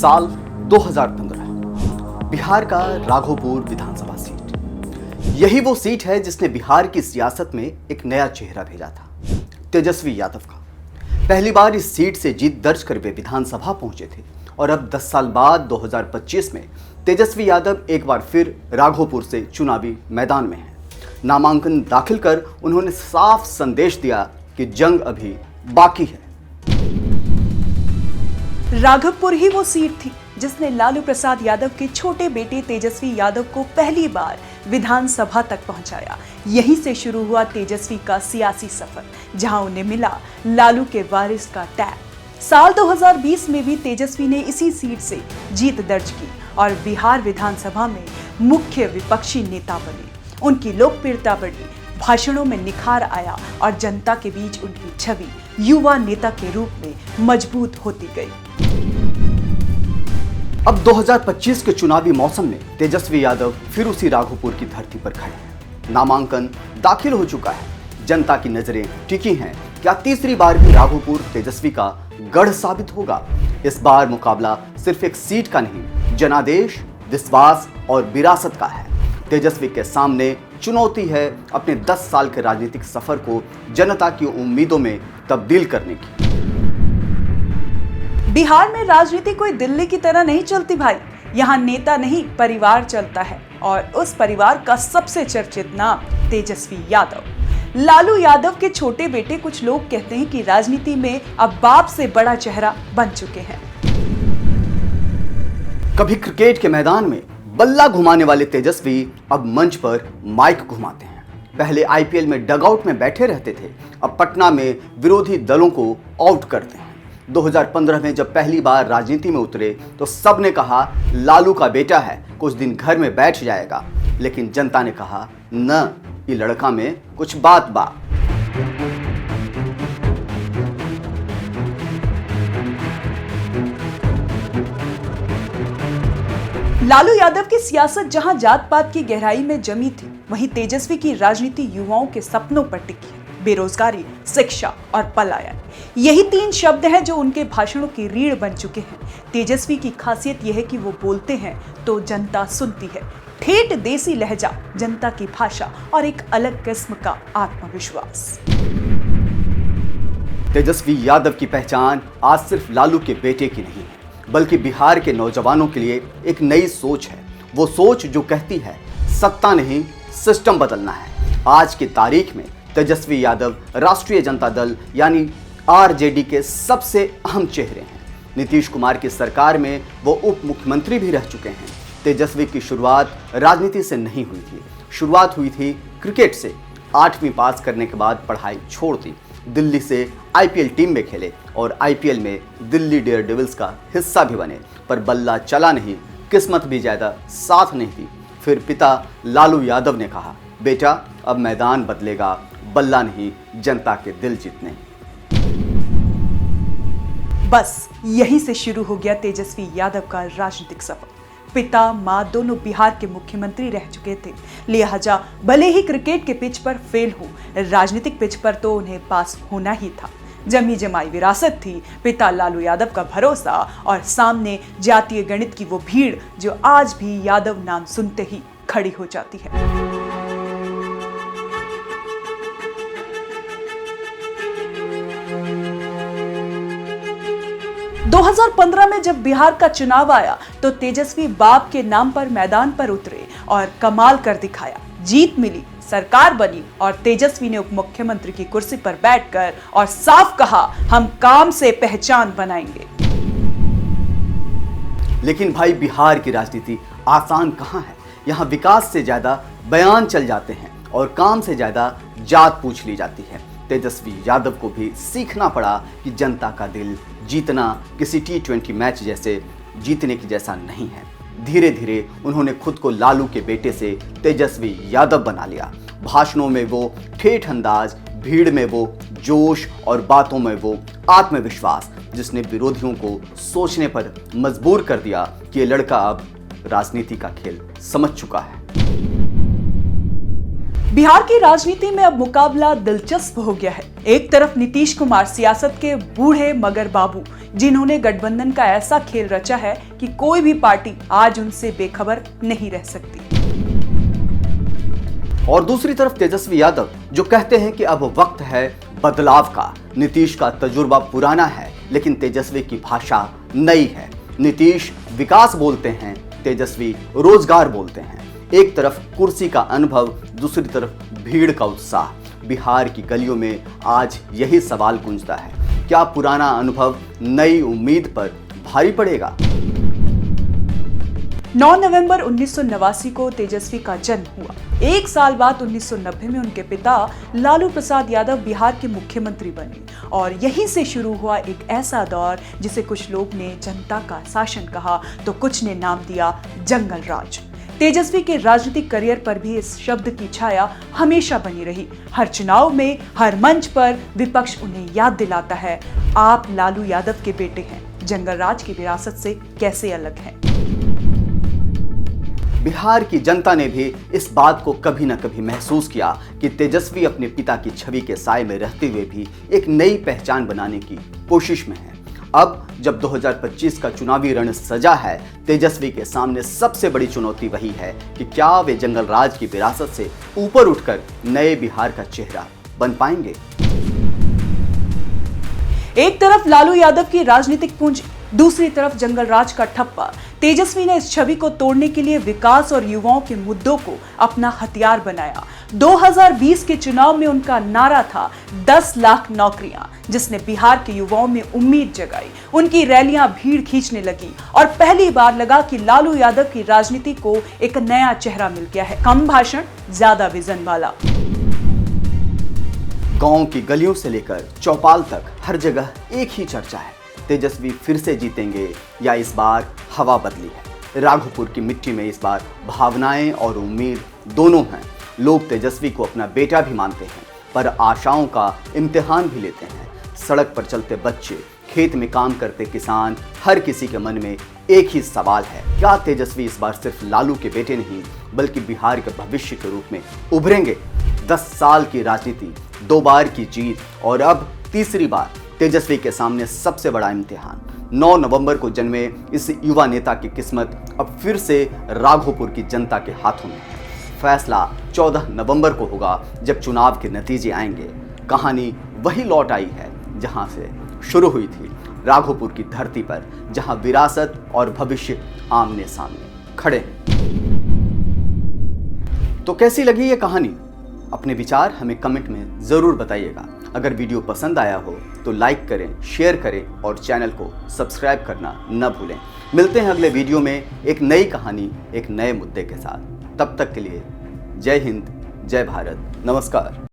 साल 2015 बिहार का राघोपुर विधानसभा सीट। यही वो सीट है जिसने बिहार की सियासत में एक नया चेहरा भेजा था, तेजस्वी यादव का। पहली बार इस सीट से जीत दर्ज कर वे विधानसभा पहुंचे थे और अब 10 साल बाद 2025 में तेजस्वी यादव एक बार फिर राघोपुर से चुनावी मैदान में हैं। नामांकन दाखिल कर उन्होंने साफ संदेश दिया कि जंग अभी बाकी है। राघोपुर ही वो सीट थी जिसने लालू प्रसाद यादव के छोटे बेटे तेजस्वी यादव को पहली बार विधानसभा तक पहुंचाया। यहीं से शुरू हुआ तेजस्वी का सियासी सफर, जहां उन्हें मिला लालू के वारिस का टैग। साल 2020 में भी तेजस्वी ने इसी सीट से जीत दर्ज की और बिहार विधानसभा में मुख्य विपक्षी नेता बने। उनकी लोकप्रियता बढ़ी, भाषणों में निखार आया और जनता के बीच उनकी छवि युवा नेता के रूप में मजबूत होती गई। अब 2025 के चुनावी मौसम में तेजस्वी यादव फिर उसी राघोपुर की धरती पर खड़े हैं। नामांकन दाखिल हो चुका है, जनता की नजरें टिकी हैं। क्या तीसरी बार भी राघोपुर तेजस्वी का गढ़ साबित होगा? इस बार मुकाबला सिर्फ एक सीट का नहीं, जनादेश, विश्वास और विरासत का है। तेजस्वी के सामने चुनौती है अपने 10 साल के राजनीतिक सफर को जनता की उम्मीदों में तब्दील करने की। बिहार में राजनीति कोई दिल्ली की तरह नहीं चलती भाई। यहाँ नेता नहीं, परिवार चलता है और उस परिवार का सबसे चर्चित नाम तेजस्वी यादव। लालू यादव के छोटे बेटे। कुछ लोग कहते हैं कि राजनीति में अब बाप से बड़ा चेहरा बन चुके हैं। कभी क्रिकेट के मैदान में बल्ला घुमाने वाले तेजस्वी अब मंच पर माइक घुमाते हैं। पहले आईपीएल में डगआउट में बैठे रहते थे, अब पटना में विरोधी दलों को आउट करते हैं। 2015 में जब पहली बार राजनीति में उतरे तो सबने कहा लालू का बेटा है, कुछ दिन घर में बैठ जाएगा। लेकिन जनता ने कहा न, ये लड़का में कुछ बात बा। लालू यादव की सियासत जहां जात पात की गहराई में जमी थी, वहीं तेजस्वी की राजनीति युवाओं के सपनों पर टिकी है। बेरोजगारी, शिक्षा और पलायन, यही 3 शब्द हैं जो उनके भाषणों की रीढ़ बन चुके हैं। तेजस्वी की खासियत यह है कि वो बोलते हैं तो जनता सुनती है। ठेठ देसी लहजा, जनता की भाषा और एक अलग किस्म का आत्मविश्वास। तेजस्वी यादव की पहचान आज सिर्फ लालू के बेटे की नहीं है, बल्कि बिहार के नौजवानों के लिए एक नई सोच है। वो सोच जो कहती है सत्ता नहीं, सिस्टम बदलना है। आज की तारीख में तेजस्वी यादव राष्ट्रीय जनता दल यानी आरजेडी के सबसे अहम चेहरे हैं। नीतीश कुमार की सरकार में वो उप मुख्यमंत्री भी रह चुके हैं। तेजस्वी की शुरुआत राजनीति से नहीं हुई थी, शुरुआत हुई थी क्रिकेट से। 8वीं पास करने के बाद पढ़ाई छोड़ दी, दिल्ली से आईपीएल टीम में खेले और आईपीएल में दिल्ली डेयरडेविल्स का हिस्सा भी बने। पर बल्ला चला नहीं, किस्मत भी ज़्यादा साथ नहीं दी। फिर पिता लालू यादव ने कहा, बेटा अब मैदान बदलेगा, बल्ला नहीं, जनता के दिल जीतने। बस यहीं से शुरू हो गया तेजस्वी यादव का राजनीतिक सफर। पिता मां दोनों बिहार के मुख्यमंत्री रह चुके थे, लिहाजा भले ही क्रिकेट के पिच पर फेल हो, राजनीतिक पिच पर तो उन्हें पास होना ही था। जमी जमाई विरासत थी, पिता लालू यादव का भरोसा और सामने जातीय गणित की वो भीड़ जो आज भी यादव नाम सुनते ही खड़ी हो जाती है। 2015 में जब बिहार का चुनाव आया तो तेजस्वी बाप के नाम पर मैदान पर उतरे और कमाल कर दिखाया। जीत मिली, सरकार बनी और तेजस्वी ने उप मुख्यमंत्री की कुर्सी पर बैठकर और साफ कहा, हम काम से पहचान बनाएंगे। लेकिन भाई, बिहार की राजनीति आसान कहां है। यहाँ विकास से ज्यादा बयान चल जाते हैं और काम से ज्यादा जात पूछ ली जाती है। तेजस्वी यादव को भी सीखना पड़ा कि जनता का दिल जीतना किसी T20 मैच जैसे जीतने की जैसा नहीं है। धीरे धीरे उन्होंने खुद को लालू के बेटे से तेजस्वी यादव बना लिया। भाषणों में वो ठेठ अंदाज, भीड़ में वो जोश और बातों में वो आत्मविश्वास, जिसने विरोधियों को सोचने पर मजबूर कर दिया कि ये लड़का अब राजनीति का खेल समझ चुका है। बिहार की राजनीति में अब मुकाबला दिलचस्प हो गया है। एक तरफ नीतीश कुमार सियासत के बूढ़े मगर बाबू, जिन्होंने गठबंधन का ऐसा खेल रचा है कि कोई भी पार्टी आज उनसे बेखबर नहीं रह सकती। और दूसरी तरफ तेजस्वी यादव, जो कहते हैं कि अब वक्त है बदलाव का। नीतीश का तजुर्बा पुराना है, लेकिन तेजस्वी की भाषा नई है। नीतीश विकास बोलते हैं, तेजस्वी रोजगार बोलते हैं। एक तरफ कुर्सी का अनुभव, दूसरी तरफ भीड़ का उत्साह। बिहार की गलियों में आज यही सवाल गूंजता है, क्या पुराना अनुभव नई उम्मीद पर भारी पड़ेगा? 9 नवंबर 1989 को तेजस्वी का जन्म हुआ। एक साल बाद 1990 में उनके पिता लालू प्रसाद यादव बिहार के मुख्यमंत्री बने और यहीं से शुरू हुआ एक ऐसा दौर जिसे कुछ लोग ने जनता का शासन कहा तो कुछ ने नाम दिया जंगल राज। तेजस्वी के राजनीतिक करियर पर भी इस शब्द की छाया हमेशा बनी रही। हर चुनाव में, हर मंच पर विपक्ष उन्हें याद दिलाता है, आप लालू यादव के बेटे हैं, जंगल राज की विरासत से कैसे अलग हैं। बिहार की जनता ने भी इस बात को कभी न कभी महसूस किया कि तेजस्वी अपने पिता की छवि के साए में रहते हुए भी एक नई पहचान बनाने की कोशिश में है। अब जब 2025 का चुनावी रण सजा है, तेजस्वी के सामने सबसे बड़ी चुनौती वही है कि क्या वे जंगल राज की विरासत से ऊपर उठकर नए बिहार का चेहरा बन पाएंगे। एक तरफ लालू यादव की राजनीतिक पूंजी, दूसरी तरफ जंगल राज का ठप्पा। तेजस्वी ने इस छवि को तोड़ने के लिए विकास और युवाओं के मुद्दों को अपना हथियार बनाया। 2020 के चुनाव में उनका नारा था 10 लाख नौकरियां, जिसने बिहार के युवाओं में उम्मीद जगाई। उनकी रैलियां भीड़ खींचने लगी और पहली बार लगा कि लालू यादव की राजनीति को एक नया चेहरा मिल गया है। कम भाषण, ज्यादा विजन वाला। गांव की गलियों से लेकर चौपाल तक हर जगह एक ही चर्चा है, तेजस्वी फिर से जीतेंगे या इस बार हवा बदली है। राघोपुर की मिट्टी में इस बार भावनाएं और उम्मीद दोनों हैं। लोग तेजस्वी को अपना बेटा भी मानते हैं, पर आशाओं का इम्तिहान भी लेते हैं। सड़क पर चलते बच्चे, खेत में काम करते किसान, हर किसी के मन में एक ही सवाल है, क्या तेजस्वी इस बार सिर्फ लालू के बेटे नहीं बल्कि बिहार के भविष्य के रूप में उभरेंगे? 10 साल की राजनीति, 2 बार की जीत और अब तीसरी बार तेजस्वी के सामने सबसे बड़ा इम्तिहान। 9 नवंबर को जन्मे इस युवा नेता की किस्मत अब फिर से राघोपुर की जनता के हाथों में है। फैसला 14 नवंबर को होगा, जब चुनाव के नतीजे आएंगे। कहानी वही लौट आई है जहां से शुरू हुई थी, राघोपुर की धरती पर, जहां विरासत और भविष्य आमने सामने खड़े हैं। तो कैसी लगी ये कहानी? अपने विचार हमें कमेंट में जरूर बताइएगा। अगर वीडियो पसंद आया हो तो लाइक करें, शेयर करें और चैनल को सब्सक्राइब करना न भूलें। मिलते हैं अगले वीडियो में एक नई कहानी, एक नए मुद्दे के साथ। तब तक के लिए जय हिंद, जय भारत, नमस्कार।